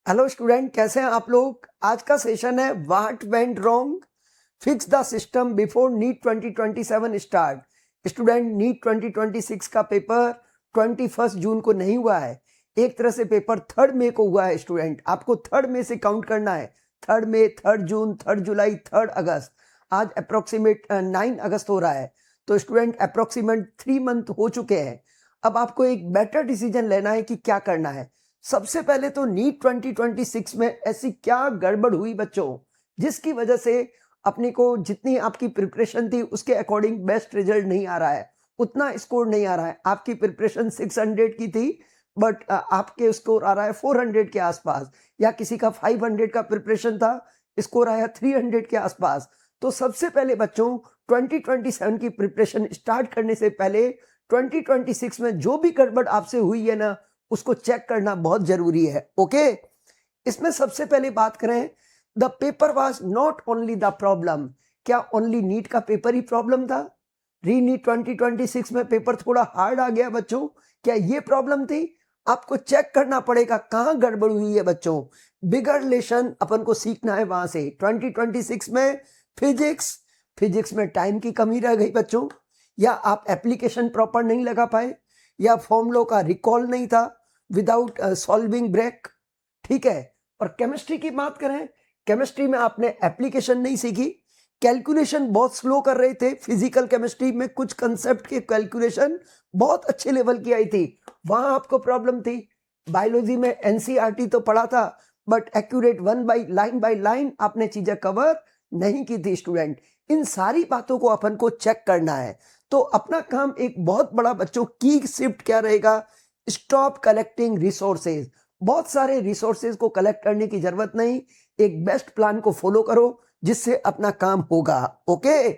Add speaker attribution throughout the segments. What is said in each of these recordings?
Speaker 1: Hello student, कैसे हैं आप लोग। आज का सेशन है what went wrong, fix the system before NEET 2027 start. Student, NEET 2026 का पेपर 21 जून को नहीं हुआ है, एक तरह से पेपर 3 मई को हुआ है। स्टूडेंट, आपको 3 मई से काउंट करना है। 3 मई, 3 जून, 3 जुलाई, 3 अगस्त। आज अप्रोक्सीमेट 9 अगस्त हो रहा है, तो स्टूडेंट अप्रोक्सीमेट 3 मंथ हो चुके हैं। अब आपको एक बेटर डिसीजन लेना है कि क्या करना है। सबसे पहले तो नीट 2026 में ऐसी क्या गड़बड़ हुई बच्चों, जिसकी वजह से अपने को जितनी आपकी प्रिपरेशन थी उसके अकॉर्डिंग बेस्ट रिजल्ट नहीं आ रहा है, उतना स्कोर नहीं आ रहा है। आपकी प्रिपरेशन 600 की थी, बट आपके स्कोर आ रहा है 400 के आसपास, या किसी का 500 का प्रिपरेशन था, स्कोर आया 300 के आसपास। तो सबसे पहले बच्चों, 2027 की प्रिपरेशन स्टार्ट करने से पहले 2026 में जो भी गड़बड़ आपसे हुई है ना, उसको चेक करना बहुत जरूरी है। ओके, इसमें सबसे पहले बात करें, the paper was not only the problem. क्या ओनली नीट का पेपर ही प्रॉब्लम था? री नीट 2026 में पेपर थोड़ा हार्ड आ गया बच्चों, क्या ये प्रॉब्लम थी? आपको चेक करना पड़ेगा कहां गड़बड़ हुई है बच्चों। बिगर लेसन अपन को सीखना है वहां से। 2026 में फिजिक्स में टाइम की कमी रह गई बच्चों, या आप एप्लीकेशन प्रॉपर नहीं लगा पाए, या फॉर्मूलों का रिकॉल नहीं था विदाउट सॉल्विंग ब्रेक, ठीक है। और केमिस्ट्री की बात करें, केमिस्ट्री में आपने एप्लीकेशन नहीं सीखी, कैलकुलेशन बहुत स्लो कर रहे थे। फिजिकल केमिस्ट्री में कुछ कंसेप्ट की कैलकुलेशन बहुत अच्छे लेवल की आई थी, वहां आपको प्रॉब्लम थी। बायोलॉजी में एनसीईआरटी तो पढ़ा था, बट एक्यूरेट बाय लाइन आपने चीजें कवर नहीं की थी। स्टूडेंट, इन सारी बातों को अपन को चेक करना है। तो अपना काम एक बहुत बड़ा बच्चों की शिफ्ट क्या रहेगा, स्टॉप कलेक्टिंग रिसोर्सेज। बहुत सारे रिसोर्सेज को कलेक्ट करने की जरूरत नहीं, एक बेस्ट प्लान को फॉलो करो जिससे अपना काम होगा। ओके,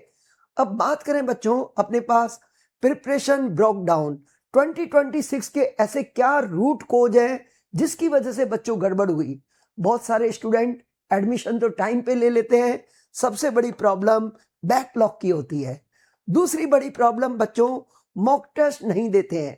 Speaker 1: अब बात करें बच्चों, अपने पास प्रिपरेशन ब्रोक डाउन 2026 के ऐसे क्या रूट कोज है जिसकी वजह से बच्चों गड़बड़ हुई। बहुत सारे स्टूडेंट एडमिशन तो टाइम पे ले लेते हैं, सबसे बड़ी प्रॉब्लम बैकलॉग की होती है। दूसरी बड़ी प्रॉब्लम बच्चों, मॉक टेस्ट नहीं देते हैं,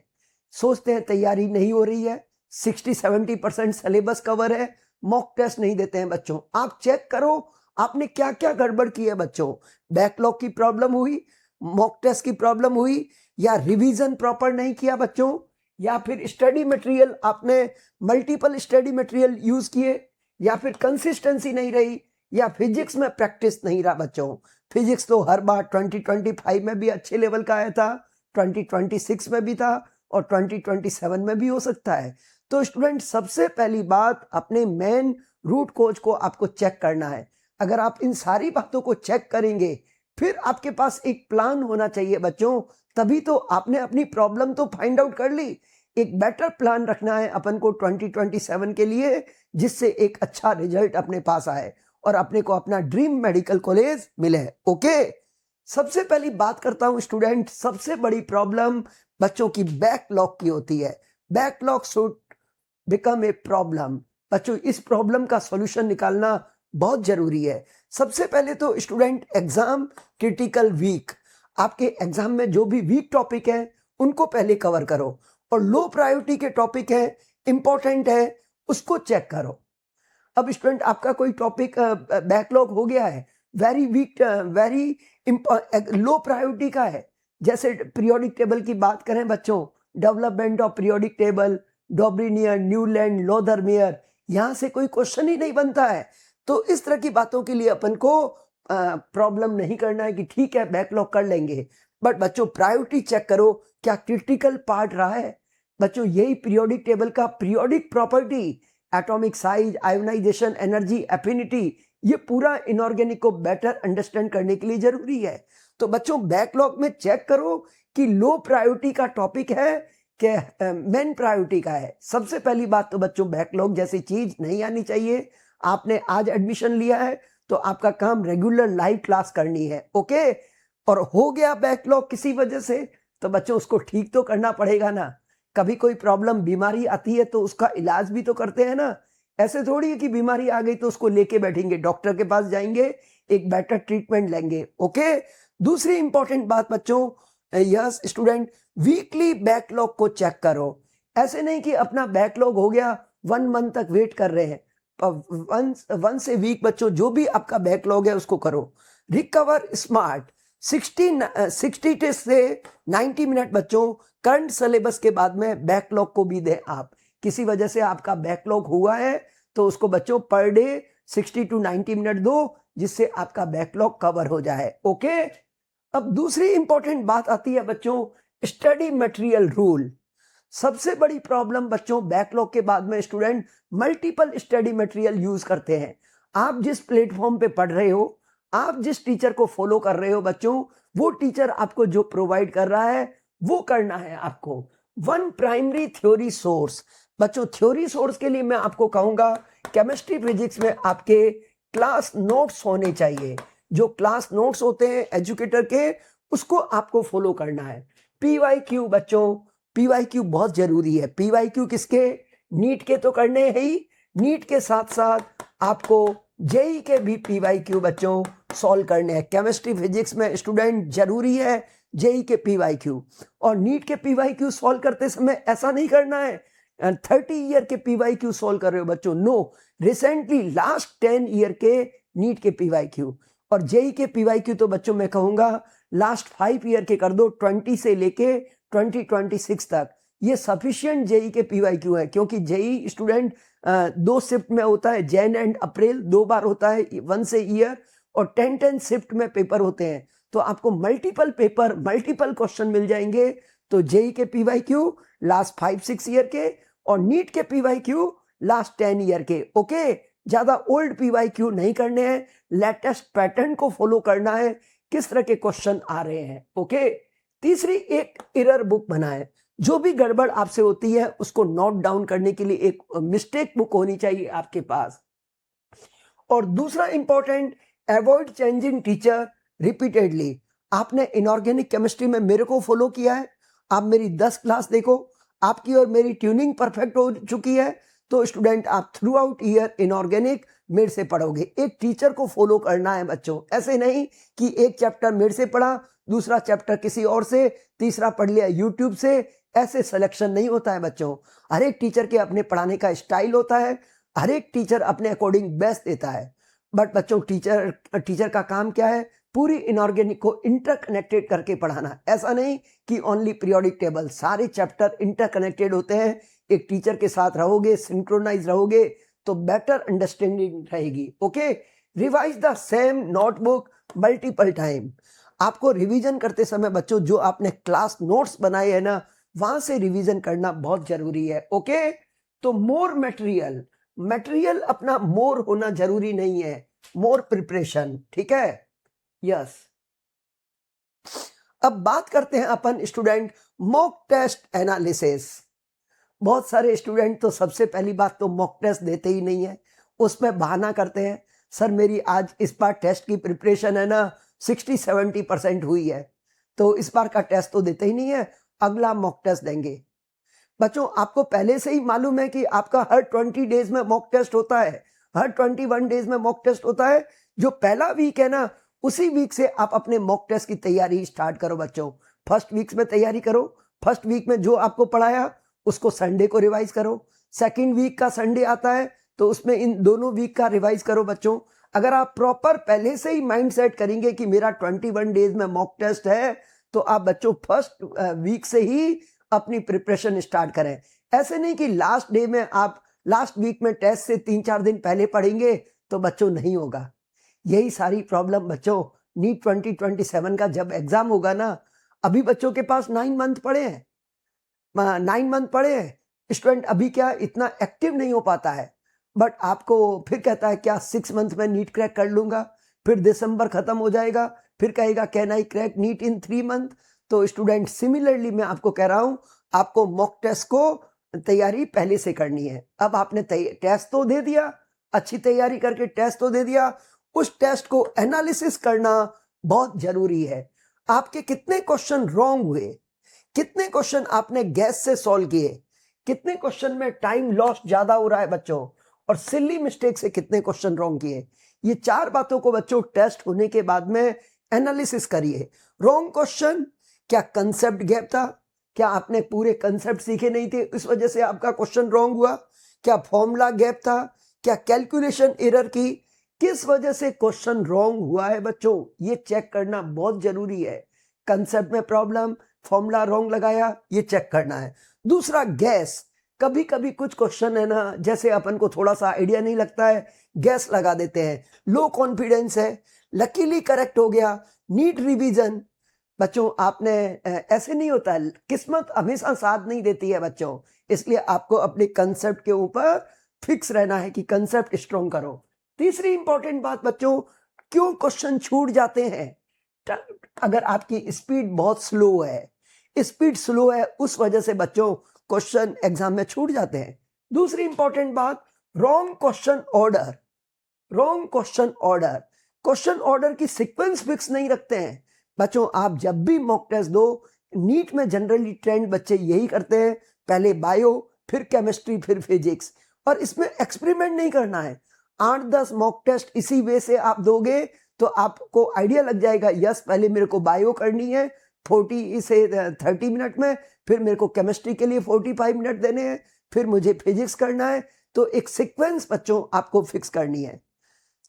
Speaker 1: सोचते हैं तैयारी नहीं हो रही है, 60-70% सिलेबस कवर है, मॉक टेस्ट नहीं देते हैं बच्चों। आप चेक करो आपने क्या क्या गड़बड़ की है बच्चों। बैकलॉग की प्रॉब्लम हुई, मॉक टेस्ट की प्रॉब्लम हुई, या रिवीजन प्रॉपर नहीं किया बच्चों, या फिर स्टडी मटेरियल आपने मल्टीपल स्टडी मटेरियल यूज किए, या फिर कंसिस्टेंसी नहीं रही, या फिजिक्स में प्रैक्टिस नहीं रहा बच्चों। फिजिक्स तो हर बार 2025 में भी अच्छे लेवल का आया था, 2026 में भी था, और 2027 में भी हो सकता है। तो स्टूडेंट, सबसे पहली बात, अपने मेन रूट कोज को आपको चेक करना है। अगर आप इन सारी बातों को चेक करेंगे, फिर आपके पास एक प्लान होना चाहिए बच्चों, तभी तो आपने अपनी प्रॉब्लम तो फाइंड आउट कर ली। एक बेटर प्लान रखना है अपन को 2027 के लिए, जिससे एक अच्छा रिजल्ट अपने पास आए और अपने को अपना ड्रीम मेडिकल कॉलेज मिले। ओके, सबसे पहली बात करता हूं स्टूडेंट, सबसे बड़ी प्रॉब्लम बच्चों की बैकलॉग की होती है। Backlog should become a problem. बच्चों, इस प्रॉब्लम का सॉल्यूशन निकालना बहुत जरूरी है। सबसे पहले तो स्टूडेंट, एग्जाम क्रिटिकल वीक, आपके एग्जाम में जो भी वीक टॉपिक है उनको पहले कवर करो, और लो प्रायोरिटी के टॉपिक है, इंपॉर्टेंट है, उसको चेक करो। अब स्टूडेंट, आपका कोई टॉपिक बैकलॉग हो गया है, very weak, very low priority का है, जैसे पीरियोडिक टेबल की बात करें बच्चों, development of periodic table, Dobereiner, Newland, Lothar Meyer, यहां से कोई क्वेश्चन ही नहीं बनता है। तो इस तरह की बातों के लिए अपन को प्रॉब्लम नहीं करना है कि ठीक है बैकलॉग कर लेंगे, बट बच्चों प्रायोरिटी चेक करो, क्या क्रिटिकल पार्ट रहा है। बच्चों, यही पीरियोडिक टेबल का periodic property, atomic size, ionization, energy, affinity, ये पूरा इनऑर्गेनिक को बेटर अंडरस्टैंड करने के लिए जरूरी है। तो बच्चों, बैकलॉग में चेक करो कि लो प्रायोरिटी का टॉपिक है कि मेन प्रायोरिटी का है। सबसे पहली बात तो बच्चों, बैकलॉग जैसी चीज नहीं आनी चाहिए। आपने आज एडमिशन लिया है तो आपका काम रेगुलर लाइव क्लास करनी है। ओके, और हो गया बैकलॉग किसी वजह से, तो बच्चों उसको ठीक तो करना पड़ेगा ना। कभी कोई प्रॉब्लम, बीमारी आती है तो उसका इलाज भी तो करते हैं ना। ऐसे थोड़ी है कि बीमारी आ गई तो उसको लेके बैठेंगे, डॉक्टर के पास जाएंगे, एक बेटर ट्रीटमेंट लेंगे। ओके, दूसरी इंपॉर्टेंट बात बच्चों, यस स्टूडेंट, वीकली बैकलॉग को चेक करो। ऐसे नहीं कि अपना बैकलॉग हो गया 1 मंथ तक वेट कर रहे हैं, वंस ए वीक बच्चों जो भी आपका बैकलॉग है उसको करो। रिकवर स्मार्ट 60 से 90 मिनट बच्चों करंट सिलेबस के बाद में बैकलॉग को भी दें। आप किसी वजह से आपका बैकलॉग हुआ है तो उसको बच्चों पर डे 60 to 90 मिनट दो, जिससे आपका बैकलॉग कवर हो जाए। ओके, अब दूसरी इंपॉर्टेंट बात आती है बच्चों स्टडी मटेरियल रूल। सबसे बड़ी प्रॉब्लम बच्चों बैकलॉग के बाद में student multiple study material use करते हैं। आप जिस प्लेटफॉर्म पे पढ़ रहे हो, आप जिस टीचर को फॉलो कर रहे हो बच्चों, वो टीचर आपको जो प्रोवाइड कर रहा है वो करना है आपको। वन प्राइमरी थ्योरी सोर्स बच्चों, थ्योरी सोर्स के लिए मैं आपको कहूंगा केमिस्ट्री फिजिक्स में आपके क्लास नोट्स होने चाहिए। जो क्लास नोट्स होते हैं एजुकेटर के, उसको आपको फॉलो करना है। पीवाईक्यू बच्चों, पीवाईक्यू बहुत जरूरी है। पीवाईक्यू किसके? नीट के तो करने हैं ही, नीट के साथ साथ आपको जेई के भी पीवाईक्यू बच्चों सॉल्व करने हैं। केमिस्ट्री फिजिक्स में स्टूडेंट जरूरी है जेई के पीवाईक्यू। और नीट के पीवाईक्यू सॉल्व करते समय ऐसा नहीं करना है 30 ईयर के पीवाईक्यू सॉल्व कर रहे हो बच्चों, नो, रिसेंटली लास्ट 10 ईयर के नीट के पीवाईक्यू। और जेई के पीवाईक्यू तो बच्चों मैं कहूंगा लास्ट 5 ईयर के कर दो, 20 से लेके 2026 तक। ये सफिशिएंट जेई के पीवाईक्यू है, क्योंकि जेई स्टूडेंट 2 शिफ्ट में होता है, जैन एंड अप्रैल 2 बार होता है, 1 से ईयर, और 10 शिफ्ट में पेपर होते हैं। तो आपको मल्टीपल पेपर, मल्टीपल क्वेश्चन मिल जाएंगे। तो जेई के पीवाईक्यू लास्ट 5-6 ईयर के, और नीट के पीवाईक्यू लास्ट 10 ईयर के। ओके, ज्यादा ओल्ड पीवाईक्यू नहीं करने हैं, लेटेस्ट पैटर्न को फॉलो करना है, किस तरह के क्वेश्चन आ रहे हैं। ओके, तीसरी एक एरर बुक बनाए। जो भी गड़बड़ आपसे होती है उसको नोट डाउन करने के लिए एक मिस्टेक बुक होनी चाहिए आपके पास। और दूसरा important, avoid changing teacher repeatedly. आपने इनऑर्गेनिक केमिस्ट्री में मेरे को फॉलो किया है, आप मेरी 10 क्लास देखो, आपकी और मेरी ट्यूनिंग परफेक्ट हो चुकी है। तो स्टूडेंट आप थ्रू आउट ईयर इनऑर्गेनिक मेरे से पढ़ोगे। एक टीचर को फॉलो करना है बच्चों, ऐसे नहीं कि एक चैप्टर मेरे से पढ़ा, दूसरा चैप्टर किसी और से, तीसरा पढ़ लिया यूट्यूब से। ऐसे सिलेक्शन नहीं होता है बच्चों। हर एक टीचर के अपने पढ़ाने का स्टाइल होता है, हर एक टीचर अपने अकॉर्डिंग बेस्ट देता है। बट बच्चों टीचर का काम क्या है? पूरी इनऑर्गेनिक को इंटरकनेक्टेड करके पढ़ाना। ऐसा नहीं कि ओनली पीरियोडिक टेबल, सारे चैप्टर इंटरकनेक्टेड होते हैं। एक टीचर के साथ रहोगे, सिंक्रोनाइज रहोगे, तो बेटर अंडरस्टैंडिंग रहेगी। Okay, revise the same notebook multiple time. आपको रिवीजन करते समय बच्चों जो आपने क्लास नोट्स बनाए हैं ना, वहां से रिवीजन करना बहुत जरूरी है। ओके, तो मोर मटेरियल अपना मोर होना जरूरी नहीं है, मोर प्रिपरेशन। ठीक है, यस। अब बात करते हैं अपन स्टूडेंट मॉक टेस्ट एनालिसिस। बहुत सारे स्टूडेंट तो सबसे पहली बात तो मॉक टेस्ट देते ही नहीं है, उसमें बहाना करते हैं, सर मेरी आज इस बार टेस्ट की प्रिपरेशन है ना 60-70% हुई है, तो इस बार का टेस्ट तो देते ही नहीं है, अगला मॉक टेस्ट देंगे। बच्चों आपको पहले से ही मालूम है कि आपका हर 20 डेज में मॉक टेस्ट होता है, हर 21 डेज में मॉक टेस्ट होता है। जो पहला वीक है ना, उसी वीक से आप अपने मॉक टेस्ट की तैयारी स्टार्ट करो बच्चों। फर्स्ट वीक में तैयारी करो, फर्स्ट वीक में जो आपको पढ़ाया उसको संडे को रिवाइज करो। सेकेंड वीक का संडे आता है तो उसमें इन दोनों वीक का रिवाइज करो बच्चों। अगर आप प्रॉपर पहले से ही माइंड सेट करेंगे कि मेरा 21 डेज में मॉक टेस्ट है, तो आप बच्चों फर्स्ट वीक से ही अपनी प्रिपरेशन स्टार्ट करें। ऐसे नहीं कि लास्ट डे में आप लास्ट वीक में टेस्ट से 3-4 दिन पहले पढ़ेंगे तो बच्चों नहीं होगा। यही सारी प्रॉब्लम बच्चों नीट 2027 का जब एग्जाम होगा ना, अभी बच्चों के पास 9 मंथ पड़े हैं, 9 मंथ पड़े हैं, स्टूडेंट अभी क्या इतना एक्टिव नहीं हो पाता है। बट आपको फिर कहता है क्या 6 मंथ में नीट क्रैक कर लूंगा, फिर दिसंबर खत्म हो जाएगा, फिर कहेगा can I crack NEET in 3 month. तो स्टूडेंट सिमिलरली मैं आपको कह रहा हूं, आपको मॉक टेस्ट को तैयारी पहले से करनी है। अब आपने टेस्ट तो दे दिया, अच्छी तैयारी करके टेस्ट तो दे दिया, उस टेस्ट को एनालिसिस करना बहुत जरूरी है। आपके कितने क्वेश्चन रॉन्ग हुए, कितने क्वेश्चन आपने गैस से सॉल्व किए, कितने क्वेश्चन में टाइम लॉस ज्यादा हो रहा है बच्चों, और सिली मिस्टेक से कितने क्वेश्चन रॉन्ग किए। ये 4 बातों को बच्चों टेस्ट होने के बाद में एनालिसिस करिए। रॉन्ग क्वेश्चन, क्या कंसेप्ट गैप था, क्या आपने पूरे कंसेप्ट सीखे नहीं थे इस वजह से आपका क्वेश्चन रॉन्ग हुआ, क्या फॉर्मूला गैप था, क्या कैलकुलेशन एरर की, किस वजह से क्वेश्चन रॉन्ग हुआ है बच्चों, ये चेक करना बहुत जरूरी है। कंसेप्ट में प्रॉब्लम, फॉर्मूला रॉन्ग लगाया, ये चेक करना है। दूसरा गैस, कभी कभी कुछ क्वेश्चन है ना, जैसे अपन को थोड़ा सा आइडिया नहीं लगता है, गैस लगा देते हैं, लो कॉन्फिडेंस है, लकीली करेक्ट हो गया, नीट रिवीजन। बच्चों आपने ऐसे नहीं होता है, किस्मत हमेशा साथ नहीं देती है बच्चों, इसलिए आपको अपने कंसेप्ट के ऊपर फिक्स रहना है कि कंसेप्ट स्ट्रॉन्ग करो। तीसरी इंपॉर्टेंट बात बच्चों, क्यों क्वेश्चन छूट जाते हैं। अगर आपकी स्पीड बहुत स्लो है, स्पीड स्लो है, उस वजह से बच्चों क्वेश्चन एग्जाम में छूट जाते हैं। दूसरी इंपॉर्टेंट बात, wrong question order. Wrong question order, question order की सीक्वेंस फिक्स नहीं रखते हैं बच्चों। आप जब भी मॉक टेस्ट दो, नीट में जनरली ट्रेंड बच्चे यही करते हैं, पहले बायो, फिर केमिस्ट्री, फिर फिजिक्स, और इसमें एक्सपेरिमेंट नहीं करना है। 8-10 मॉक टेस्ट इसी वे से आप दोगे तो आपको आइडिया लग जाएगा, यस पहले मेरे को बायो करनी है 40 से 30 मिनट में, फिर मेरे को केमिस्ट्री के लिए 45 मिनट देने हैं, फिर मुझे फिजिक्स करना है। तो एक सीक्वेंस बच्चों आपको फिक्स करनी है।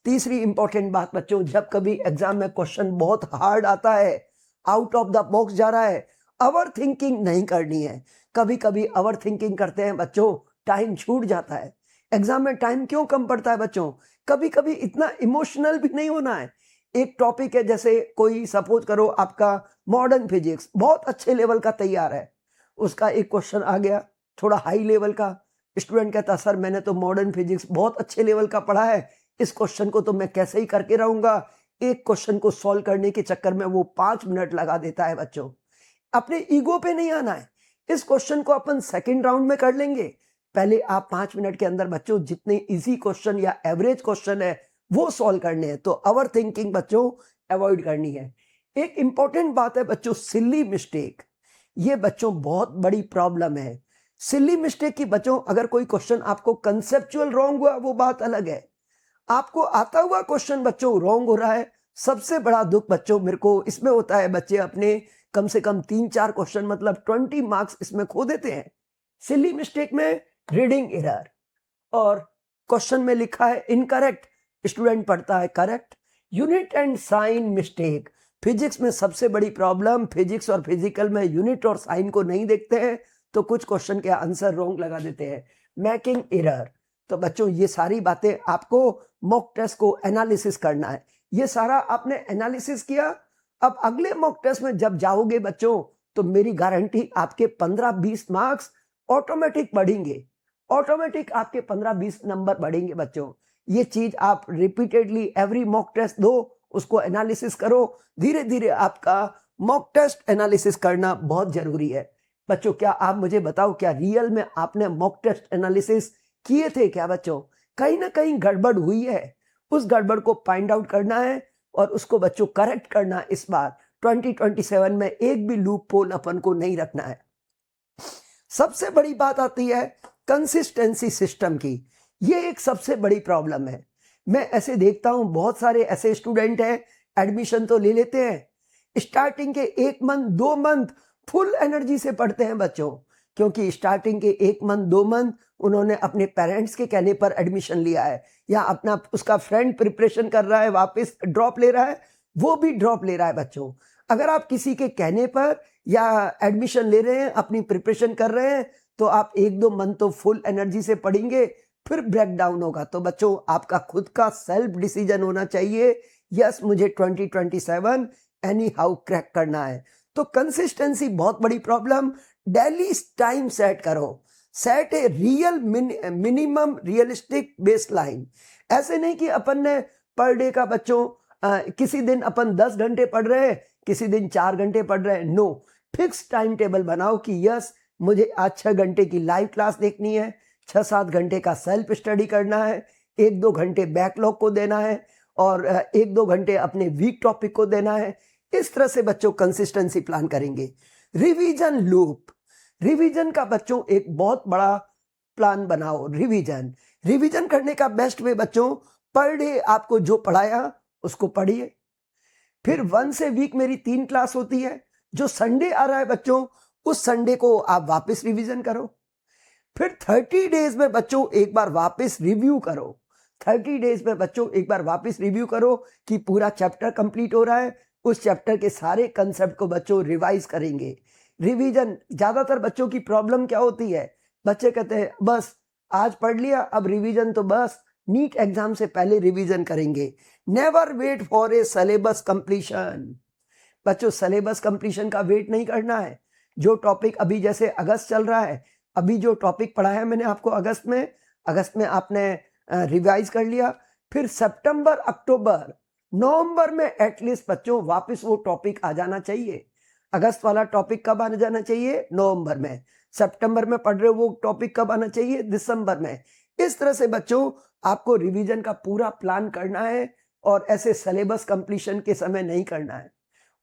Speaker 1: तीसरी इंपॉर्टेंट बात बच्चों, जब कभी एग्जाम में क्वेश्चन बहुत हार्ड आता है, आउट ऑफ द बॉक्स जा रहा है, ओवर थिंकिंग नहीं करनी है। कभी कभी ओवर थिंकिंग करते हैं बच्चों, टाइम छूट जाता है। एग्जाम में टाइम क्यों कम पड़ता है बच्चों, कभी कभी इतना इमोशनल भी नहीं होना है। एक टॉपिक है, जैसे कोई सपोज करो आपका मॉडर्न फिजिक्स बहुत अच्छे लेवल का तैयार है, उसका एक क्वेश्चन आ गया थोड़ा हाई लेवल का, स्टूडेंट कहता सर मैंने तो मॉडर्न फिजिक्स बहुत अच्छे लेवल का पढ़ा है, इस क्वेश्चन को तो मैं कैसे ही करके रहूंगा। एक क्वेश्चन को सॉल्व करने के चक्कर में वो 5 मिनट लगा देता है बच्चों। अपने ईगो पे नहीं आना है, इस क्वेश्चन को अपन सेकंड राउंड में कर लेंगे, पहले आप 5 मिनट के अंदर बच्चों जितने इजी क्वेश्चन या एवरेज क्वेश्चन है वो सॉल्व करने हैं। तो ओवर थिंकिंग बच्चों अवॉइड करनी है। एक इंपॉर्टेंट बात है बच्चों, सिली मिस्टेक, ये बच्चों बहुत बड़ी प्रॉब्लम है। सिली मिस्टेक की बच्चों, अगर कोई क्वेश्चन आपको कंसेप्चुअल रॉन्ग हुआ वो बात अलग है, आपको आता हुआ क्वेश्चन बच्चों रॉन्ग हो रहा है, सबसे बड़ा दुख बच्चों मेरे को इसमें होता है, बच्चे अपने कम से कम 3-4 क्वेश्चन मतलब 20 मार्क्स इसमें खो देते हैं। सिली मिस्टेक में रीडिंग एरर, और क्वेश्चन में लिखा है इनकरेक्ट, स्टूडेंट पढ़ता है correct. Unit and sign mistake, physics में सबसे बड़ी प्रॉब्लम, फिजिक्स और फिजिकल में यूनिट और साइन को नहीं देखते हैं तो कुछ क्वेश्चन के आंसर रॉन्ग लगा देते हैं। मैकिंग एरर, तो बच्चों ये सारी बातें आपको मॉक टेस्ट को एनालिसिस करना है। ये सारा आपने एनालिसिस किया, अब अगले मॉक टेस्ट में जब जाओगे बच्चों तो मेरी गारंटी आपके 15-20 मार्क्स ऑटोमेटिक बढ़ेंगे, ऑटोमेटिक आपके 15-20 नंबर बढ़ेंगे बच्चों। ये चीज आप रिपीटेडली एवरी मॉक टेस्ट दो, उसको एनालिसिस करो, धीरे धीरे आपका मॉक टेस्ट एनालिसिस करना बहुत जरूरी है बच्चों। क्या आप मुझे बताओ, क्या रियल में आपने मॉक टेस्ट एनालिसिस किए थे क्या बच्चों? कहीं ना कहीं गड़बड़ हुई है, उस गड़बड़ को फाइंड आउट करना है और उसको बच्चों करेक्ट करना। इस बार 2027 में एक भी लूप होल अपन को नहीं रखना है। सबसे बड़ी बात आती है कंसिस्टेंसी सिस्टम की, ये एक सबसे बड़ी प्रॉब्लम है। मैं ऐसे देखता हूं बहुत सारे ऐसे स्टूडेंट हैं, एडमिशन तो ले लेते हैं, स्टार्टिंग के 1 मंथ 2 मंथ फुल एनर्जी से पढ़ते हैं बच्चों, क्योंकि स्टार्टिंग के 1 मंथ 2 मंथ उन्होंने अपने पेरेंट्स के कहने पर एडमिशन लिया है, या अपना उसका फ्रेंड प्रिपरेशन कर रहा है वापस ड्रॉप ले रहा है, वो भी ड्रॉप ले रहा है बच्चों। अगर आप किसी के कहने पर या एडमिशन ले रहे हैं, अपनी प्रिपरेशन कर रहे हैं, तो आप 1-2 मंथ तो फुल एनर्जी से पढ़ेंगे, फिर ब्रेक डाउन होगा। तो बच्चों आपका खुद का सेल्फ डिसीजन होना चाहिए, यस मुझे 2027 एनी हाउ क्रैक करना है। तो कंसिस्टेंसी बहुत बड़ी प्रॉब्लम। डेली टाइम सेट करो, set a real minimum realistic base line. ऐसे नहीं कि अपन ने पर डे का बच्चों किसी दिन अपन 10 घंटे पढ़ रहे हैं, किसी दिन 4 घंटे पढ़ रहे हैं। नो, फिक्स टाइम टेबल बनाओ कि यस मुझे आज 6 घंटे की लाइव क्लास देखनी है, 6-7 घंटे का सेल्फ स्टडी करना है, 1-2 घंटे बैकलॉग को देना है, और 1-2 घंटे अपने वीक टॉपिक को देना है। इस तरह से बच्चों कंसिस्टेंसी प्लान करेंगे। रिवीजन लूप, रिवीजन का बच्चों एक बहुत बड़ा प्लान बनाओ। रिवीजन करने का बेस्ट वे बच्चों, पर डे आपको जो पढ़ाया उसको पढ़िए, फिर 1 से वीक मेरी 3 क्लास होती है, जो संडे आ रहा है बच्चों उस संडे को आप वापस रिवीजन करो, फिर 30 डेज में बच्चों एक बार वापस रिव्यू करो, 30 डेज में बच्चों एक बार वापस रिव्यू करो कि पूरा चैप्टर कंप्लीट हो रहा है। उस चैप्टर के सारे कंसेप्ट को बच्चों रिवाइज करेंगे। रिवीजन, ज्यादातर बच्चों की प्रॉब्लम क्या होती है, बच्चे कहते हैं बस आज पढ़ लिया, अब रिवीजन तो बस नीट एग्जाम से पहले रिवीजन करेंगे। Never wait for a syllabus completion. बच्चों सिलेबस कंप्लीशन का वेट नहीं करना है। जो टॉपिक अभी जैसे अगस्त चल रहा है, अभी जो टॉपिक पढ़ाया है मैंने आपको अगस्त में आपने रिवाइज कर लिया, फिर सितंबर, अक्टूबर, नवंबर में एटलीस्ट बच्चों वापस वो टॉपिक आ जाना चाहिए। अगस्त वाला टॉपिक कब आना जाना चाहिए, नवंबर में। सितंबर में पढ़ रहे हो वो टॉपिक कब आना चाहिए, दिसंबर में। इस तरह से बच्चों आपको रिवीजन का पूरा प्लान करना है और ऐसे सिलेबस कंप्लीशन के समय नहीं करना है।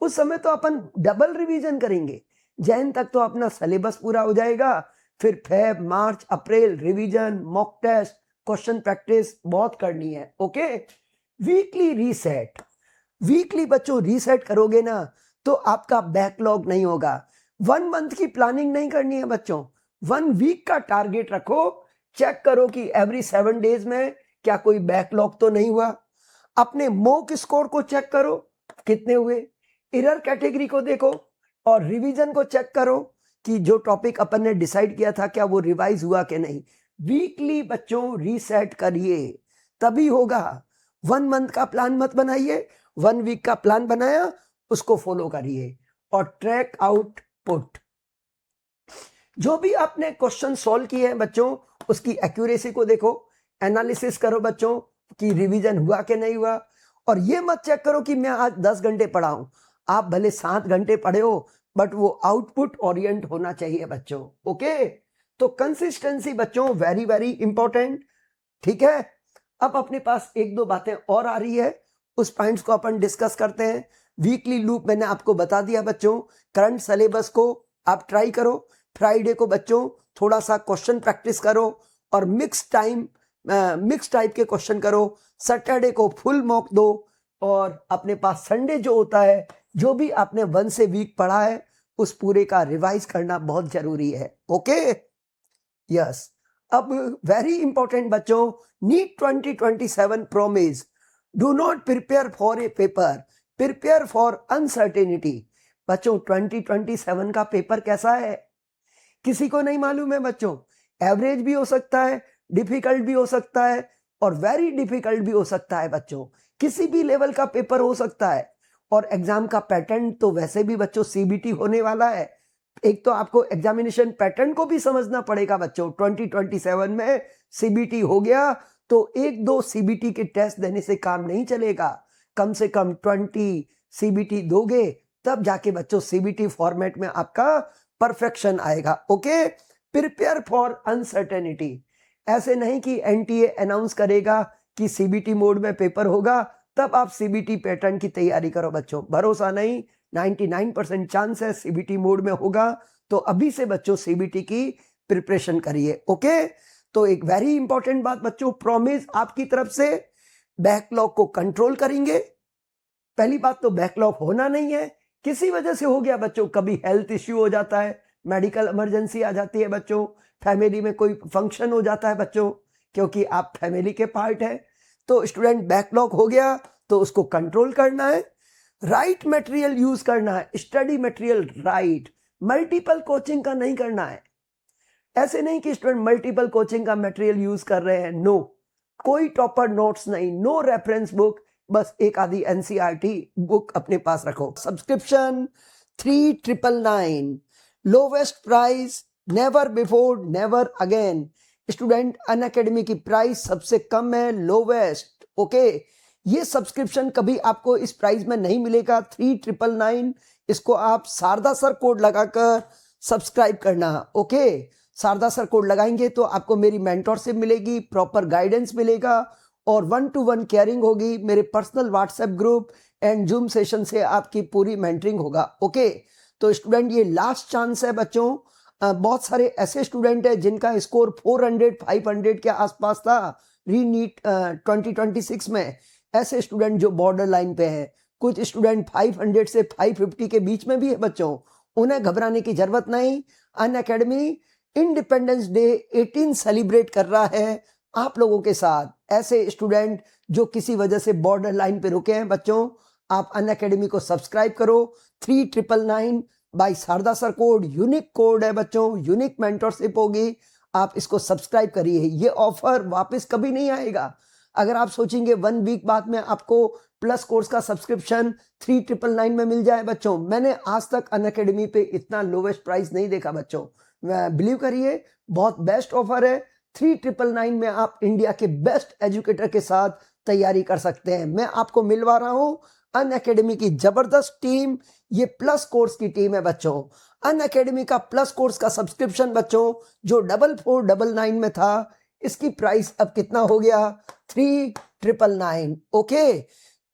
Speaker 1: उस समय तो अपन डबल रिवीजन करेंगे। जैन तक तो अपना सिलेबस पूरा हो जाएगा, फिर Feb, March, April revision, mock test, question practice बहुत करनी है। Okay, weekly reset. वीकली बच्चों रीसेट करोगे ना तो आपका बैकलॉग नहीं होगा। 1 मंथ की प्लानिंग नहीं करनी है बच्चों, 1 वीक का टारगेट रखो। चेक करो कि एवरी 7 डेज में क्या कोई बैकलॉग तो नहीं हुआ। अपने मॉक स्कोर को चेक करो कितने हुए, एरर कैटेगरी को देखो और रिवीजन को चेक करो कि जो टॉपिक अपन ने डिसाइड किया था क्या वो रिवाइज हुआ कि नहीं। वीकली बच्चों रीसेट करिए, तभी होगा। 1 मंथ का प्लान मत बनाइए, 1 वीक का प्लान बनाया उसको फॉलो करिए। और ट्रैक आउटपुट, जो भी आपने क्वेश्चन सॉल्व किए हैं बच्चों उसकी एक्यूरेसी को देखो, एनालिसिस करो बच्चों कि रिवीजन हुआ कि नहीं हुआ। और ये मत चेक करो कि मैं आज 10 घंटे पढ़ा हूं, आप भले 7 घंटे पढ़े हो बट वो आउटपुट ओरिएंट होना चाहिए बच्चों। ओके, तो कंसिस्टेंसी बच्चों वेरी वेरी इंपॉर्टेंट। ठीक है, अब अपने पास 1-2 बातें और आ रही है, उस पॉइंट्स को अपन डिस्कस करते हैं। वीकली लूप मैंने आपको बता दिया बच्चों। करंट सिलेबस को आप ट्राई करो। फ्राइडे को बच्चों थोड़ा सा क्वेश्चन प्रैक्टिस करो और मिक्स टाइप के क्वेश्चन करो। सैटरडे को फुल मॉक दो और अपने पास संडे जो होता है, जो भी आपने 1 से वीक पढ़ा है उस पूरे का रिवाइज करना बहुत जरूरी है। Okay, yes. अब वेरी इंपॉर्टेंट बच्चों, NEET 2027 promise, do not prepare for a paper, prepare for uncertainty. बच्चों 2027 का पेपर कैसा है किसी को नहीं मालूम है बच्चों। एवरेज भी हो सकता है, डिफिकल्ट भी हो सकता है और वेरी डिफिकल्ट भी हो सकता है बच्चों। किसी भी लेवल का पेपर हो सकता है। और एग्जाम का पैटर्न तो वैसे भी बच्चों सीबीटी होने वाला है। एक तो आपको एग्जामिनेशन पैटर्न को भी समझना पड़ेगा बच्चों। 2027 में सीबीटी हो गया तो 1-2 सीबीटी के टेस्ट देने से काम नहीं चलेगा। कम से कम 20 सीबीटी दोगे तब जाके बच्चों सीबीटी फॉर्मेट में आपका परफेक्शन आएगा। Okay, prepare for uncertainty. ऐसे नहीं कि एनटीए अनाउंस करेगा कि सीबीटी मोड में पेपर होगा तब आप सीबीटी पैटर्न की तैयारी करो बच्चों, भरोसा नहीं। 99% चांस है सीबीटी मोड में होगा, तो अभी से बच्चों सीबीटी की प्रिपरेशन करिए। ओके, तो एक वेरी इंपॉर्टेंट बात बच्चों, प्रॉमिस आपकी तरफ से, बैकलॉग को कंट्रोल करेंगे। पहली बात तो बैकलॉग होना नहीं है, किसी वजह से हो गया बच्चों, कभी हेल्थ इश्यू हो जाता है, मेडिकल इमरजेंसी आ जाती है बच्चों, फैमिली में कोई फंक्शन हो जाता है बच्चों, क्योंकि आप फैमिली के पार्ट है, तो स्टूडेंट बैकलॉग हो गया तो उसको कंट्रोल करना है। राइट मटेरियल यूज करना है, study material right, multiple coaching का नहीं करना है। ऐसे नहीं कि स्टूडेंट मल्टीपल कोचिंग का मटेरियल यूज कर रहे हैं, नो। कोई टॉपर नोट्स नहीं, नो रेफरेंस बुक, बस एक आधी एनसीईआरटी बुक अपने पास रखो। Subscription 3999, lowest price, never before never again. Student Unacademy की प्राइस सबसे कम है, लोवेस्ट। ओके, ये सब्सक्रिप्शन कभी आपको इस प्राइस में नहीं मिलेगा। 3999, इसको आप शारदा सर कोड लगाकर सब्सक्राइब करना। ओके, शारदा सर कोड लगाएंगे तो आपको मेरी मेंटरशिप मिलेगी, प्रॉपर गाइडेंस मिलेगा और 1-to-1 केयरिंग होगी। मेरे personal WhatsApp group and zoom session से आपकी पूरी मेंटरिंग होगा। ओके, तो स्टूडेंट ये लास्ट चांस है बच्चों। बहुत सारे ऐसे स्टूडेंट हैं जिनका स्कोर 400-500 के आसपास था री नीट 2026 में। ऐसे स्टूडेंट जो बॉर्डर लाइन पे हैं, कुछ स्टूडेंट 500 से 550 के बीच में भी है बच्चों, उन्हें घबराने की जरूरत नहीं। अनअकैडमी इंडिपेंडेंस डे 18 सेलिब्रेट कर रहा है आप लोगों के साथ ऐसे स्टूडेंट जो किसी वजह से बॉर्डर लाइन पे रुके हैं बच्चों, आप अनअकैडमी को सब्सक्राइब करो। 3999 by Sharda sir code, unique code है बच्चों, यूनिक मेंटरशिप होगी, आप इसको सब्सक्राइब करिए। ये ऑफर वापस कभी नहीं आएगा। अगर आप सोचेंगे 1 वीक बाद में आपको प्लस कोर्स का सब्सक्रिप्शन 3999 में मिल जाए बच्चों, मैंने आज तक अनअकैडमी पे इतना लोवेस्ट प्राइस नहीं देखा बच्चों। बिलीव करिए, बहुत बेस्ट ऑफर है। 3999 में आप इंडिया के बेस्ट एजुकेटर के साथ तैयारी कर सकते हैं। मैं आपको मिलवा रहा हूं अनअकैडमी की जबरदस्त टीम, ये प्लस कोर्स की टीम है बच्चों। अनअकैडमी का प्लस कोर्स का सब्सक्रिप्शन बच्चों जो 4499 में था, इसकी प्राइस अब कितना हो गया, 3999। ओके,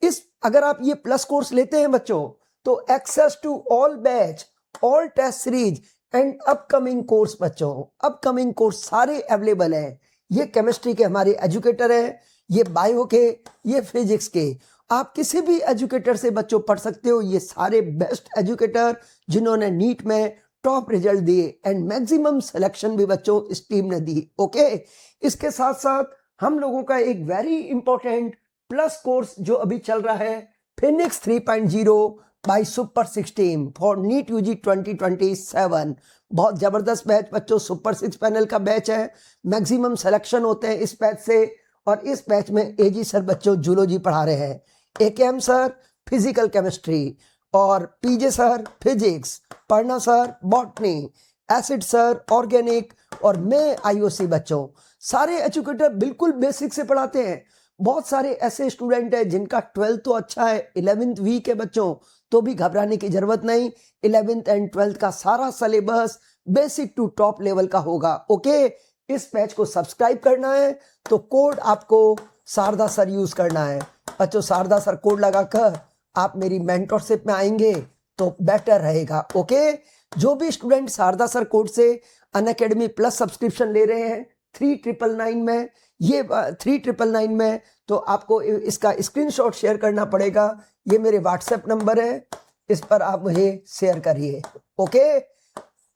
Speaker 1: इस अगर आप ये प्लस कोर्स लेते हैं बच्चों तो access to all batch, all test series and upcoming course बच्चों, अपकमिंग कोर्स सारे अवेलेबल हैं। ये केमिस्ट्री के हमारे एजुकेटर हैं, ये बायो के, ये फिजिक्स के, आप किसी भी एजुकेटर से बच्चों पढ़ सकते हो। ये सारे बेस्ट एजुकेटर जिन्होंने नीट में टॉप रिजल्ट दिए एंड मैक्सिमम सिलेक्शन भी बच्चों इस टीम ने दी। ओके, इसके साथ साथ हम लोगों का एक वेरी इंपॉर्टेंट प्लस कोर्स जो अभी चल रहा है, Phoenix 3.0 by super 16 for NEET UG 2027। बहुत जबरदस्त बैच बच्चों, सुपर 6 पैनल का बैच है, मैक्सिमम सिलेक्शन होते हैं इस बैच से। और इस बैच में एजी सर बच्चों जूलॉजी पढ़ा रहे हैं, एकेएम सर फिजिकल केमिस्ट्री, और पीजे सर फिजिक्स, पढ़ना sir botany, acid sir organic, और मैं आईओसी बच्चों। सारे एजुकेटर बिल्कुल बेसिक से पढ़ाते हैं। बहुत सारे ऐसे स्टूडेंट हैं जिनका 12th तो अच्छा है, 11th वीक है बच्चों, तो भी घबराने की जरूरत नहीं। 11th एंड 12th का सारा syllabus basic to top level का होगा। ओके, इस बैच को सब्सक्राइब करना है तो कोड आपको शारदा सर यूज करना है बच्चों। शारदा सर कोड लगाकर आप मेरी मेंटरशिप में आएंगे तो बेटर रहेगा। ओके, जो भी स्टूडेंट शारदा सर कोड से अनअकैडमी प्लस सब्सक्रिप्शन ले रहे हैं 3999 में, ये 3999 में, तो आपको इसका स्क्रीनशॉट शेयर करना पड़ेगा। ये मेरे व्हाट्सएप नंबर है, इस पर आप मुझे शेयर करिए। ओके,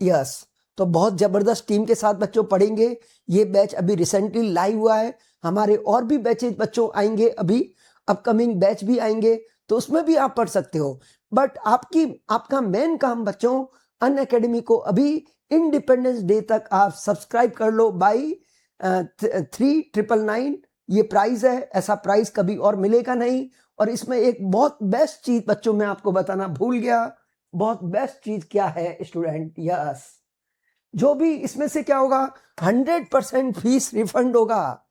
Speaker 1: यस, तो बहुत जबरदस्त टीम के साथ बच्चों पढ़ेंगे। ये बैच अभी रिसेंटली लाइव हुआ है, हमारे और भी बैचेज बच्चों आएंगे, अभी अपकमिंग बैच भी आएंगे, तो उसमें भी आप पढ़ सकते हो। बट आपका मेन काम बच्चों, अनअकैडमी को अभी इंडिपेंडेंस डे तक आप सब्सक्राइब कर लो बाई 3999। ये प्राइस है, ऐसा प्राइस कभी और मिलेगा नहीं। और इसमें एक बहुत बेस्ट चीज बच्चों मैं आपको बताना भूल गया। बहुत बेस्ट चीज क्या है स्टूडेंट, यस, जो भी इसमें से क्या होगा, 100% फीस रिफंड होगा।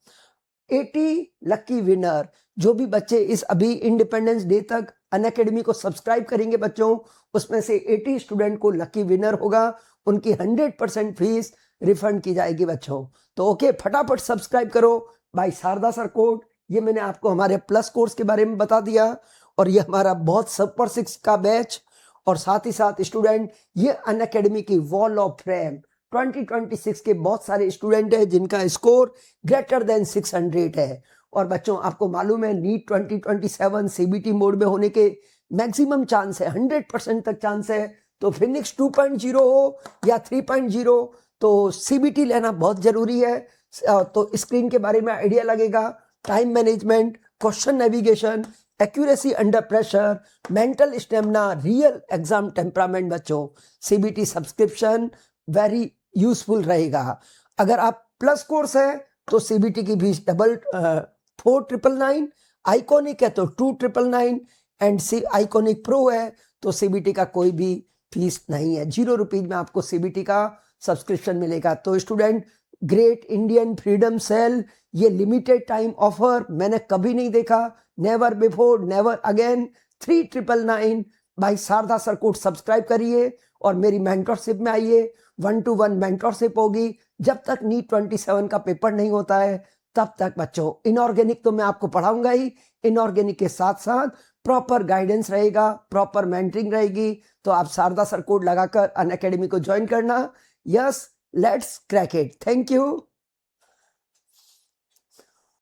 Speaker 1: 80 लकी विनर, जो भी बच्चे इस अभी इंडिपेंडेंस डे तक अनअकैडमी को सब्सक्राइब करेंगे बच्चों, उसमें से 80 स्टूडेंट को लकी विनर होगा, उनकी 100% फीस रिफंड की जाएगी बच्चों। तो ओके, फटाफट सब्सक्राइब करो बाय शारदा सर कोड। ये मैंने आपको हमारे प्लस कोर्स के बारे में बता दिया, और ये हमारा बहुत सुपर 6 का बैच, और साथ ही साथ स्टूडेंट ये अनअकैडमी की वॉल ऑफ फेम 2026 के बहुत सारे स्टूडेंट हैं जिनका स्कोर ग्रेटर देन 600 है। और बच्चों आपको मालूम है नीट 2027 सीबीटी मोड में होने के मैक्सिमम चांस है, 100% तक चांस है। तो फिनिक्स 2.0 हो या 3.0, तो सीबीटी लेना बहुत जरूरी है। तो स्क्रीन के बारे में आइडिया लगेगा, time management, question navigation, accuracy under pressure, mental stamina, real exam temperament बच्चों, सीबीटी सब्सक्रिप्शन वेरी यूजफुल रहेगा। अगर आप प्लस कोर्स है तो सीबीटी की फीस 4,999, आइकॉनिक है तो 2,999, एंड आइकॉनिक प्रो है तो सीबीटी का कोई भी फीस नहीं है, 0 रुपीज में आपको सीबीटी का सब्सक्रिप्शन मिलेगा। तो student, great Indian freedom sale, ये लिमिटेड टाइम ऑफर मैंने कभी नहीं देखा, never before never again. 3999 by Sharda sir code subscribe करिए और मेरी मेंटरशिप में आइए। 1-to-1 मेंटरशिप होगी। जब तक नीट 27 का पेपर नहीं होता है तब तक बच्चों इनऑर्गेनिक तो मैं आपको पढ़ाऊंगा ही, इनऑर्गेनिक के साथ साथ प्रॉपर गाइडेंस रहेगा, प्रॉपर मेंटरिंग रहेगी। तो आप शारदा सर कोड लगाकर अनअकैडमी को ज्वाइन करना। Yes, let's crack it. Thank you.